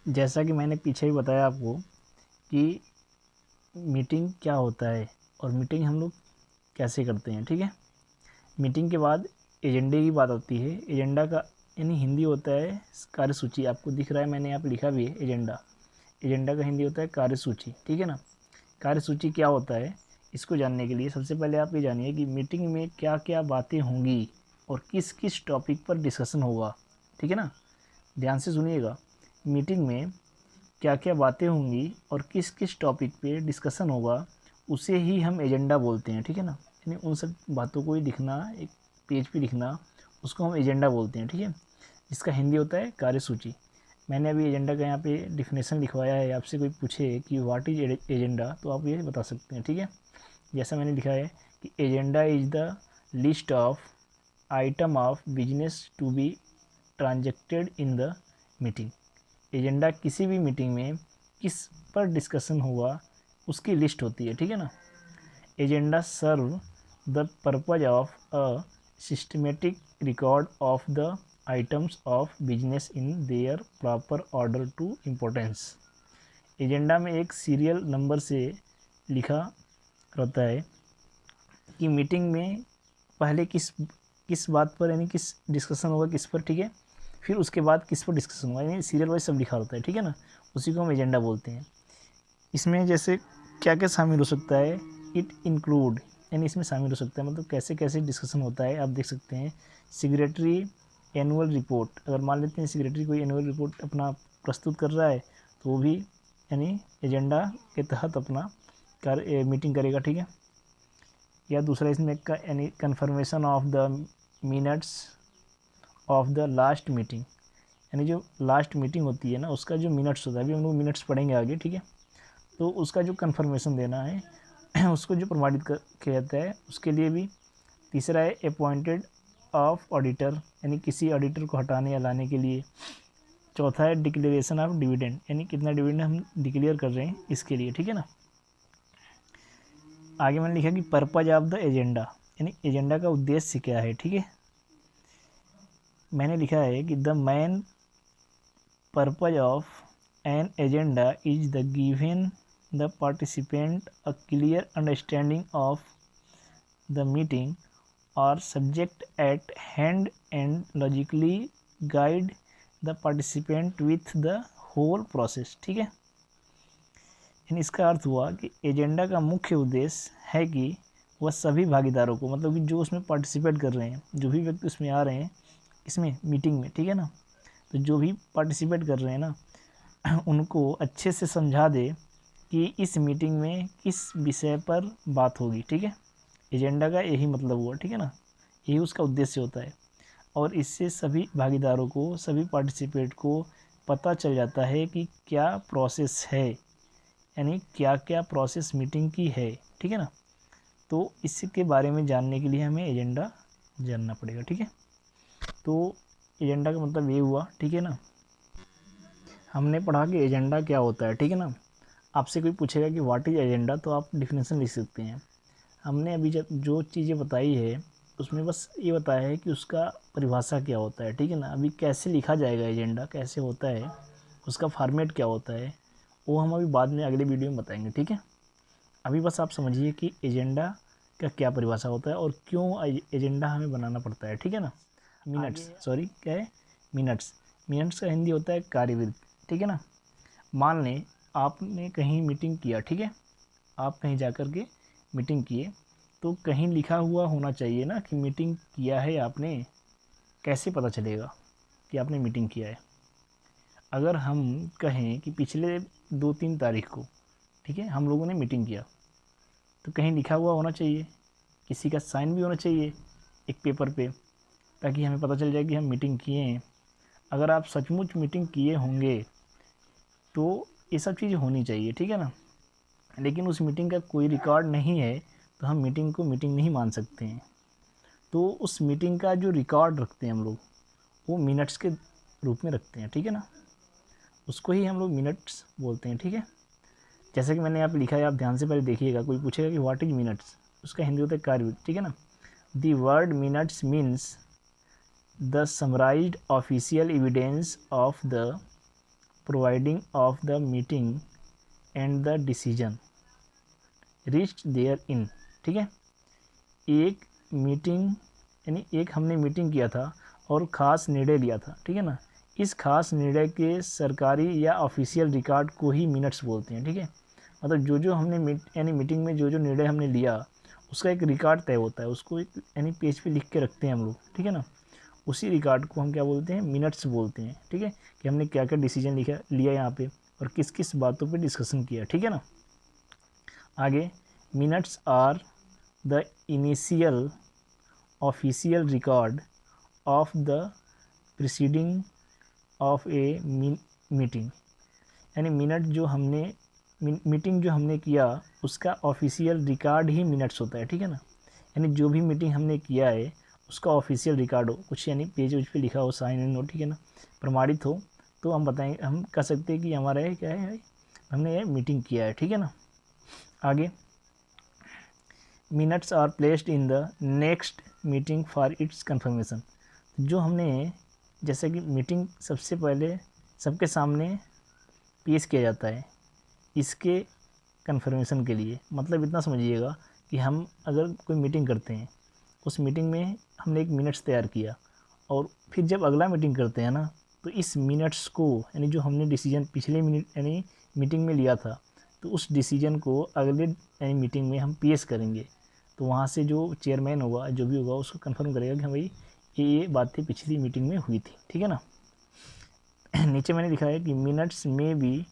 जैसा कि मैंने पीछे ही बताया आपको कि मीटिंग क्या होता है और मीटिंग हम लोग कैसे करते हैं, ठीक है। मीटिंग के बाद एजेंडे की बात आती है। एजेंडा का यानी हिंदी होता है कार्यसूची। आपको दिख रहा है, मैंने यहाँ पे लिखा भी है एजेंडा। एजेंडा का हिंदी होता है कार्यसूची, ठीक है ना। कार्यसूची क्या होता है, इसको जानने के लिए सबसे पहले आप ये जानिए कि मीटिंग में क्या क्या बातें होंगी और किस किस टॉपिक पर डिस्कशन होगा, ठीक है ना। ध्यान से सुनिएगा। मीटिंग में क्या क्या बातें होंगी और किस किस टॉपिक पे डिस्कशन होगा, उसे ही हम एजेंडा बोलते हैं, ठीक है ना। यानी उन सब बातों को ही लिखना, एक पेज पे लिखना, उसको हम एजेंडा बोलते हैं, ठीक है। इसका हिंदी होता है कार्यसूची। मैंने अभी एजेंडा का यहाँ पे डिफिनेशन लिखवाया है। आपसे कोई पूछे कि व्हाट इज एजेंडा, तो आप ये बता सकते हैं, ठीक है। जैसा मैंने लिखा है कि agenda is the list of item of business to be transacted in the meeting. Agenda किसी भी मीटिंग में किस पर डिस्कशन हुआ उसकी लिस्ट होती है, ठीक है ना। Agenda serve the purpose of a systematic record of the items of business in their proper order to importance. Agenda में एक सीरियल नंबर से लिखा रहता है कि मीटिंग में पहले किस बात पर यानी किस डिस्कशन होगा किस पर, ठीक है। फिर उसके बाद किस पर डिस्कशन होगा, यानी सीरियल वाइज सब लिखा होता है, ठीक है ना। उसी को हम एजेंडा बोलते हैं। इसमें जैसे क्या क्या शामिल हो सकता है, इट इंक्लूड, यानी इसमें शामिल हो सकता है मतलब कैसे कैसे डिस्कशन होता है। आप देख सकते हैं सेक्रेटरी एनुअल रिपोर्ट। अगर मान लेते हैं सेक्रेटरी कोई एनुअल रिपोर्ट अपना प्रस्तुत कर रहा है, तो वो भी यानी एजेंडा के तहत अपना मीटिंग करेगा, ठीक है। या दूसरा इसमें का यानी confirmation of the minutes of the last meeting, यानी जो लास्ट मीटिंग होती है ना उसका जो मिनट्स होता है, अभी हम लोग मिनट्स पढ़ेंगे आगे, ठीक है। तो उसका जो कन्फर्मेशन देना है उसको जो प्रमाणित किया जाता है उसके लिए भी। तीसरा है अपॉइंटेड ऑफ ऑडिटर, यानी किसी ऑडिटर को हटाने या लाने के लिए। चौथा है डिक्लेरेशन ऑफ डिविडेंड, यानी कितना डिविडेंड हम डिक्लेयर कर रहे हैं इसके लिए, ठीक है ना। आगे मैंने लिखा कि पर्पज ऑफ द एजेंडा, यानी एजेंडा का उद्देश्य क्या है, ठीक है। मैंने लिखा है कि the main purpose of an agenda is the given the participant a clear understanding of the meeting और subject at hand and logically guide the participant with the whole process, ठीक है। यानी इसका अर्थ हुआ कि एजेंडा का मुख्य उद्देश्य है कि वह सभी भागीदारों को, मतलब कि जो उसमें पार्टिसिपेट कर रहे हैं, जो भी व्यक्ति उसमें आ रहे हैं इसमें मीटिंग में, ठीक है ना, तो जो भी पार्टिसिपेट कर रहे हैं ना उनको अच्छे से समझा दे कि इस मीटिंग में किस विषय पर बात होगी, ठीक है। एजेंडा का यही मतलब हुआ, ठीक है ना, यही उसका उद्देश्य होता है। और इससे सभी भागीदारों को, सभी पार्टिसिपेट को पता चल जाता है कि क्या प्रोसेस है, यानी क्या क्या प्रोसेस मीटिंग की है, ठीक है ना। तो इसके बारे में जानने के लिए हमें एजेंडा जानना पड़ेगा, ठीक है। तो एजेंडा का मतलब ये हुआ, ठीक है ना। हमने पढ़ा कि एजेंडा क्या होता है, ठीक है ना। आपसे कोई पूछेगा कि व्हाट इज एजेंडा, तो आप डिफिनेशन लिख सकते हैं। हमने अभी जो चीज़ें बताई है उसमें बस ये बताया है कि उसका परिभाषा क्या होता है, ठीक है ना। अभी कैसे लिखा जाएगा एजेंडा, कैसे होता है, उसका फॉर्मेट क्या होता है, वो हम अभी बाद में अगले वीडियो में बताएंगे, ठीक है। अभी बस आप समझिए कि एजेंडा का क्या परिभाषा होता है और क्यों एजेंडा हमें बनाना पड़ता है, ठीक है ना। मिनट्स, सॉरी क्या है, मिनट्स। मिनट्स का हिंदी होता है कार्यवृत्ति, ठीक है ना। मान लें आपने कहीं मीटिंग किया, ठीक है, आप कहीं जा कर के मीटिंग किए, तो कहीं लिखा हुआ होना चाहिए ना कि मीटिंग किया है आपने। कैसे पता चलेगा कि आपने मीटिंग किया है? अगर हम कहें कि पिछले 2-3 तारीख को, ठीक है, हम लोगों ने मीटिंग किया, तो कहीं लिखा हुआ होना चाहिए, किसी का साइन भी होना चाहिए एक पेपर पे, ताकि हमें पता चल जाए कि हम मीटिंग किए हैं। अगर आप सचमुच मीटिंग किए होंगे तो ये सब चीज़ होनी चाहिए, ठीक है ना। लेकिन उस मीटिंग का कोई रिकॉर्ड नहीं है तो हम मीटिंग को मीटिंग नहीं मान सकते हैं। तो उस मीटिंग का जो रिकॉर्ड रखते हैं हम लोग, वो मिनट्स के रूप में रखते हैं, ठीक है ना। उसको ही हम लोग मिनट्स बोलते हैं, ठीक है। जैसे कि मैंने यहाँ पे लिखा है, आप ध्यान से पहले देखिएगा। कोई पूछेगा कि व्हाट इज मिनट्स, उसका हिंदी होता है कार्य, ठीक है ना। The word minutes means the summarised official evidence of the providing of the meeting and the decision reached therein. ठीक है, एक मीटिंग यानी एक हमने मीटिंग किया था और ख़ास निर्णय लिया था। ठीक है ना, इस खास निर्णय के सरकारी या ऑफिशियल रिकॉर्ड को ही मिनट्स बोलते हैं। ठीक है, मतलब जो जो हमने यानी मीटिंग में जो जो निर्णय हमने लिया उसका एक रिकॉर्ड तय होता है, उसको एक यानी पेज पे लिख के रखते हैं हम लोग। ठीक है ना, उसी रिकॉर्ड को हम क्या बोलते हैं, मिनट्स बोलते हैं। ठीक है, कि हमने क्या क्या डिसीजन लिया यहाँ पे और किस किस बातों पे डिस्कशन किया। ठीक है ना, आगे minutes are the initial official record of the preceding of a meeting, यानी मिनट जो हमने मीटिंग जो हमने किया उसका ऑफिशियल रिकॉर्ड ही मिनट्स होता है। ठीक है ना, यानी जो भी मीटिंग हमने किया है उसका ऑफिशियल रिकॉर्ड हो, कुछ यानी पेज वेज पे लिखा हो, साइन एंड नोट। ठीक है ना, प्रमाणित हो, तो हम बताएंगे, हम कह सकते हैं कि हमारा ये क्या है, हमने ये मीटिंग किया है। ठीक है ना, आगे minutes are placed in the next meeting for its confirmation. जो हमने जैसे कि मीटिंग सबसे पहले सबके सामने पेश किया जाता है इसके कंफर्मेशन के लिए। मतलब इतना समझिएगा कि हम अगर कोई मीटिंग करते हैं, उस मीटिंग में हमने एक मिनट्स तैयार किया और फिर जब अगला मीटिंग करते हैं ना, तो इस मिनट्स को यानी जो हमने डिसीजन पिछले मिनट यानी मीटिंग में लिया था, तो उस डिसीजन को अगले यानी मीटिंग में हम पेश करेंगे। तो वहाँ से जो चेयरमैन होगा, जो भी होगा, उसको कंफर्म करेगा कि हाँ भाई ये बातें पिछली मीटिंग में हुई थी। ठीक है ना, नीचे मैंने लिखा है कि मिनट्स में भी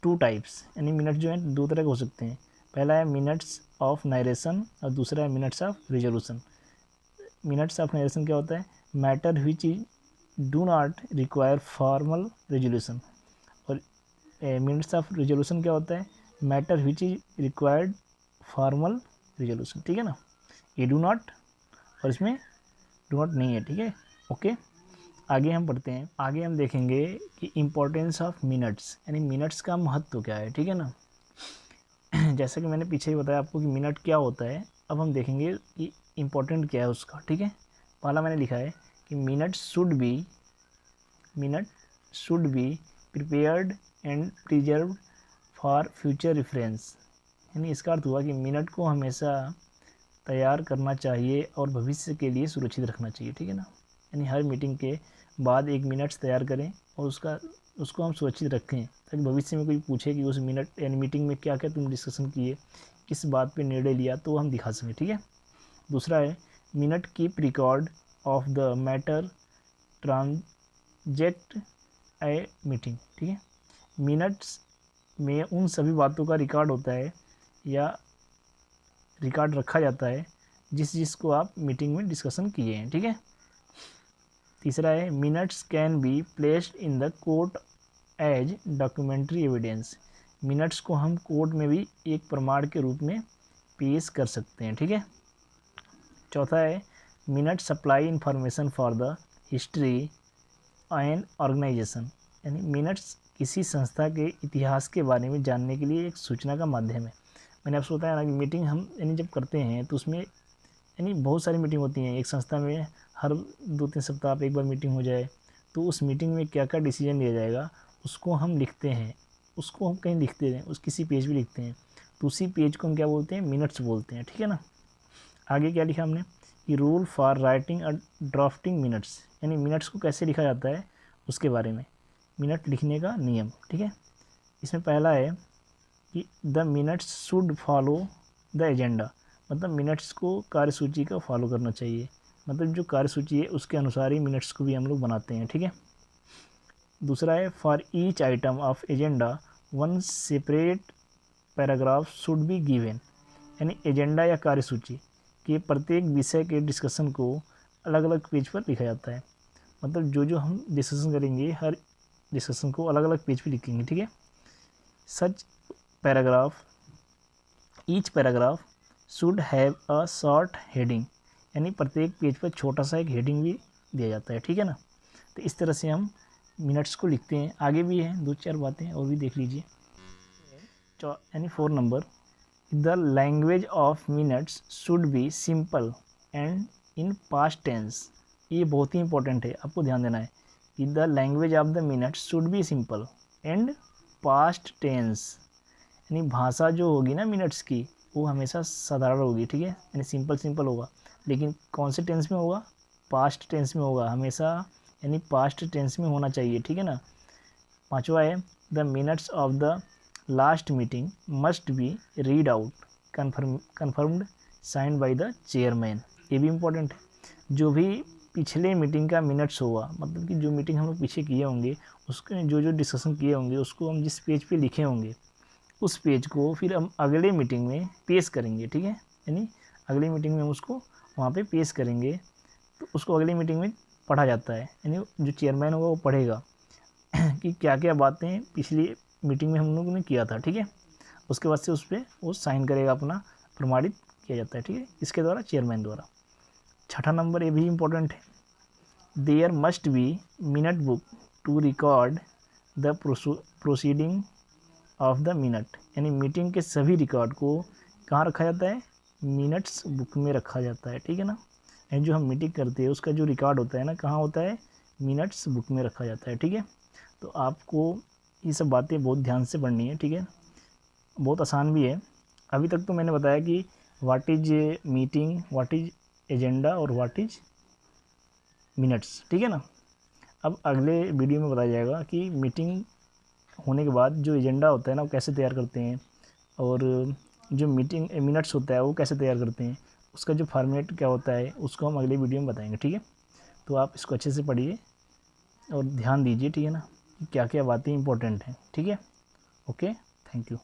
टू टाइप्स, यानी मिनट जो है दो तरह के हो सकते हैं। पहला है मिनट्स ऑफ नरेशन और दूसरा है minutes of resolution. Minutes of narration क्या होता है, matter which do not require formal resolution, और मिनट्स ऑफ रिजोल्यूशन क्या होता है, matter which is required formal resolution. ठीक है ना, ये डू नॉट और इसमें डू नॉट नहीं है। ठीक है, ओके, आगे हम पढ़ते हैं। आगे हम देखेंगे कि इम्पोर्टेंस ऑफ मिनट्स, यानी मिनट्स का महत्व क्या है। ठीक है ना, जैसा कि मैंने पीछे ही बताया आपको कि मिनट क्या होता है, अब हम देखेंगे कि इम्पोर्टेंट क्या है उसका। ठीक है, पहला मैंने लिखा है कि minute should be prepared and preserve for future reference. यानी इसका अर्थ हुआ कि मिनट को हमेशा तैयार करना चाहिए और भविष्य के लिए सुरक्षित रखना चाहिए। ठीक है ना, यानी हर मीटिंग के बाद एक मिनट्स तैयार करें और उसको हम सुरक्षित रखें, ताकि भविष्य में कोई पूछे कि उस मिनट यानी मीटिंग में क्या क्या तुम डिस्कशन किए, किस बात पे निर्णय लिया, तो हम दिखा सकें। ठीक है, दूसरा है minute keep record of the matter ट्रांजेक्ट a meeting. ठीक है, मिनट्स में उन सभी बातों का रिकॉर्ड होता है या रिकॉर्ड रखा जाता है जिसको आप मीटिंग में डिस्कशन किए हैं। ठीक है, तीसरा है minutes can be placed in the court as documentary evidence. Minutes को हम कोर्ट में भी एक प्रमाण के रूप में पेश कर सकते हैं। ठीक है, चौथा है minute supply information for the history and organisation, यानी मिनट्स किसी संस्था के इतिहास के बारे में जानने के लिए एक सूचना का माध्यम है। मैंने आपसे बताया ना कि मीटिंग हम यानी जब करते हैं तो उसमें यानी बहुत सारी मीटिंग होती हैं एक संस्था में, हर 2-3 सप्ताह पे एक बार मीटिंग हो जाए, तो उस मीटिंग में क्या क्या डिसीजन लिया जाएगा उसको हम लिखते हैं, उसको हम कहीं लिखते हैं, उस किसी पेज पे लिखते हैं, तो उसी पेज को हम क्या बोलते हैं, मिनट्स बोलते हैं। ठीक है ना, आगे क्या लिखा हमने कि रूल फॉर राइटिंग और ड्राफ्टिंग मिनट्स, यानी मिनट्स को कैसे लिखा जाता है उसके बारे में, मिनट लिखने का नियम। ठीक है, इसमें पहला है कि the minutes should follow the agenda, मतलब मिनट्स को कार्यसूची का फॉलो करना चाहिए, मतलब जो कार्यसूची है उसके अनुसार ही मिनट्स को भी हम लोग बनाते हैं। ठीक है, दूसरा है for each item of agenda one separate paragraph should be given, यानी एजेंडा या कार्यसूची के प्रत्येक विषय के डिस्कशन को अलग अलग पेज पर लिखा जाता है, मतलब जो जो हम डिस्कशन करेंगे हर डिस्कशन को अलग अलग पेज पर लिखेंगे। ठीक है, such paragraph each paragraph should have a short heading, यानी प्रत्येक पेज पर छोटा सा एक हेडिंग भी दिया जाता है। ठीक है ना, तो इस तरह से हम मिनट्स को लिखते हैं। आगे भी हैं 2-4 बातें और भी देख लीजिए। यानी 4 number, the language of minutes should be simple and in past tense. ये बहुत ही इंपॉर्टेंट है, आपको ध्यान देना है कि the language of the minutes should be simple, and past tense, यानी भाषा जो होगी ना मिनट्स की वो हमेशा साधारण होगी, ठीक है, यानी सिंपल होगा। लेकिन कौन से टेंस में होगा? पास्ट टेंस में होगा हमेशा, यानी पास्ट टेंस में होना चाहिए, ठीक है ना। पांचवा है the minutes of the last meeting must be read out confirmed signed by the chairman. ये भी इम्पोर्टेंट है। जो भी पिछले मीटिंग का मिनट्स होगा, मतलब कि जो मीटिंग हम लोग पीछे किए होंगे, उसके जो डिस्कशन किए होंगे उसको हम जिस पेज पे लिखे होंगे उस पेज को फिर हम अगले मीटिंग में पेश करेंगे, ठीक है, यानी अगली मीटिंग में हम उसको वहाँ पे पेश करेंगे, तो उसको अगली मीटिंग में पढ़ा जाता है, यानी जो चेयरमैन होगा वो पढ़ेगा कि क्या क्या बातें पिछली मीटिंग में हम लोगों ने किया था, ठीक है। उसके बाद से उस पर वो साइन करेगा, अपना प्रमाणित किया जाता है, ठीक है, इसके द्वारा, चेयरमैन द्वारा। छठा नंबर ये भी इम्पोर्टेंट है, there must be minute book to record the proceeding of the minute, यानी मीटिंग के सभी रिकॉर्ड को कहाँ रखा जाता है? मिनट्स बुक में रखा जाता है, ठीक है ना। यानी जो हम मीटिंग करते हैं उसका जो रिकॉर्ड होता है ना, कहाँ होता है? मिनट्स बुक में रखा जाता है, ठीक है। तो आपको ये सब बातें बहुत ध्यान से पढ़नी है, ठीक है, बहुत आसान भी है। अभी तक तो मैंने बताया कि what is meeting, what is agenda और व्हाट इज मिनट्स, ठीक है ना। अब अगले वीडियो में बताया जाएगा कि मीटिंग होने के बाद जो एजेंडा होता है ना वो कैसे तैयार करते हैं, और जो मीटिंग मिनट्स होता है वो कैसे तैयार करते हैं, उसका जो फॉर्मेट क्या होता है उसको हम अगले वीडियो में बताएंगे, ठीक है। तो आप इसको अच्छे से पढ़िए और ध्यान दीजिए, ठीक है ना, कि क्या क्या बातें इंपॉर्टेंट हैं, ठीक है। Okay, thank you.